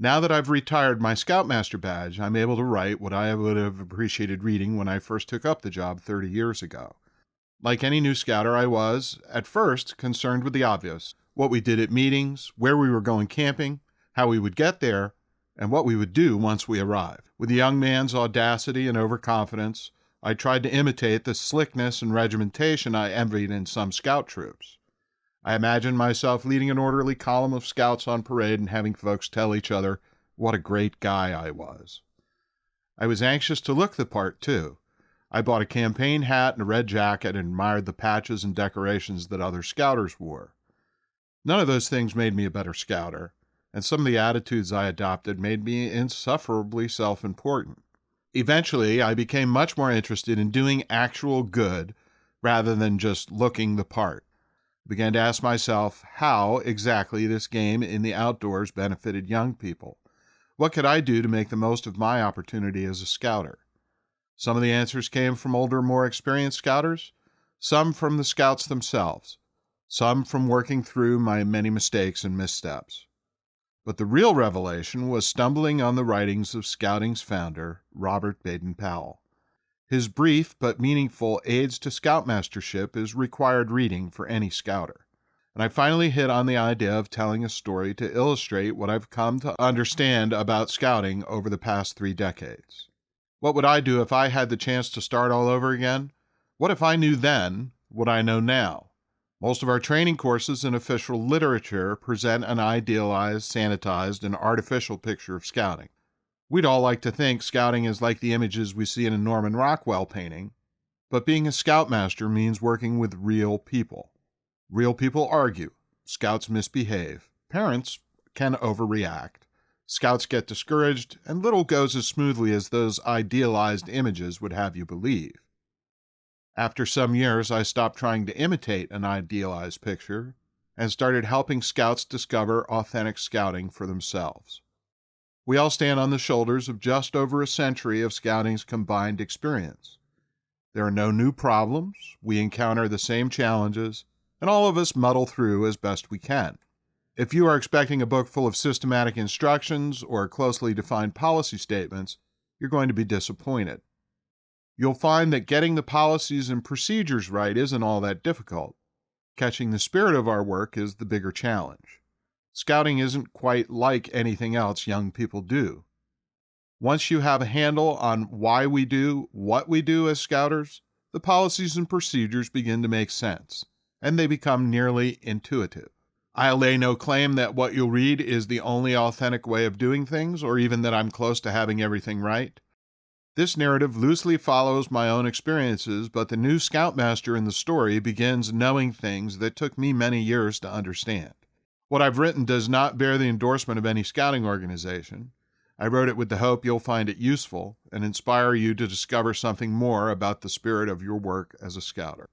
Now that I've retired my Scoutmaster badge, I'm able to write what I would have appreciated reading when I first took up the job 30 years ago. Like any new scouter, I was, at first, concerned with the obvious: what we did at meetings, where we were going camping, how we would get there, and what we would do once we arrived. With a young man's audacity and overconfidence, I tried to imitate the slickness and regimentation I envied in some scout troops. I imagined myself leading an orderly column of scouts on parade and having folks tell each other what a great guy I was. I was anxious to look the part, too. I bought a campaign hat and a red jacket and admired the patches and decorations that other scouters wore. None of those things made me a better scouter, and some of the attitudes I adopted made me insufferably self-important. Eventually, I became much more interested in doing actual good rather than just looking the part. I began to ask myself how exactly this game in the outdoors benefited young people. What could I do to make the most of my opportunity as a scouter? Some of the answers came from older, more experienced scouters, some from the scouts themselves, some from working through my many mistakes and missteps. But the real revelation was stumbling on the writings of scouting's founder, Robert Baden-Powell. His brief but meaningful Aids to Scoutmastership is required reading for any scouter. And I finally hit on the idea of telling a story to illustrate what I've come to understand about scouting over the past 3 decades. What would I do if I had the chance to start all over again? What if I knew then what I know now? Most of our training courses and official literature present an idealized, sanitized, and artificial picture of scouting. We'd all like to think scouting is like the images we see in a Norman Rockwell painting, but being a Scoutmaster means working with real people. Real people argue. Scouts misbehave. Parents can overreact. Scouts get discouraged, and little goes as smoothly as those idealized images would have you believe. After some years, I stopped trying to imitate an idealized picture and started helping scouts discover authentic scouting for themselves. We all stand on the shoulders of just over a century of scouting's combined experience. There are no new problems, we encounter the same challenges, and all of us muddle through as best we can. If you are expecting a book full of systematic instructions or closely defined policy statements, you're going to be disappointed. You'll find that getting the policies and procedures right isn't all that difficult. Catching the spirit of our work is the bigger challenge. Scouting isn't quite like anything else young people do. Once you have a handle on why we do what we do as scouters, the policies and procedures begin to make sense, and they become nearly intuitive. I lay no claim that what you'll read is the only authentic way of doing things, or even that I'm close to having everything right. This narrative loosely follows my own experiences, but the new Scoutmaster in the story begins knowing things that took me many years to understand. What I've written does not bear the endorsement of any scouting organization. I wrote it with the hope you'll find it useful and inspire you to discover something more about the spirit of your work as a scouter.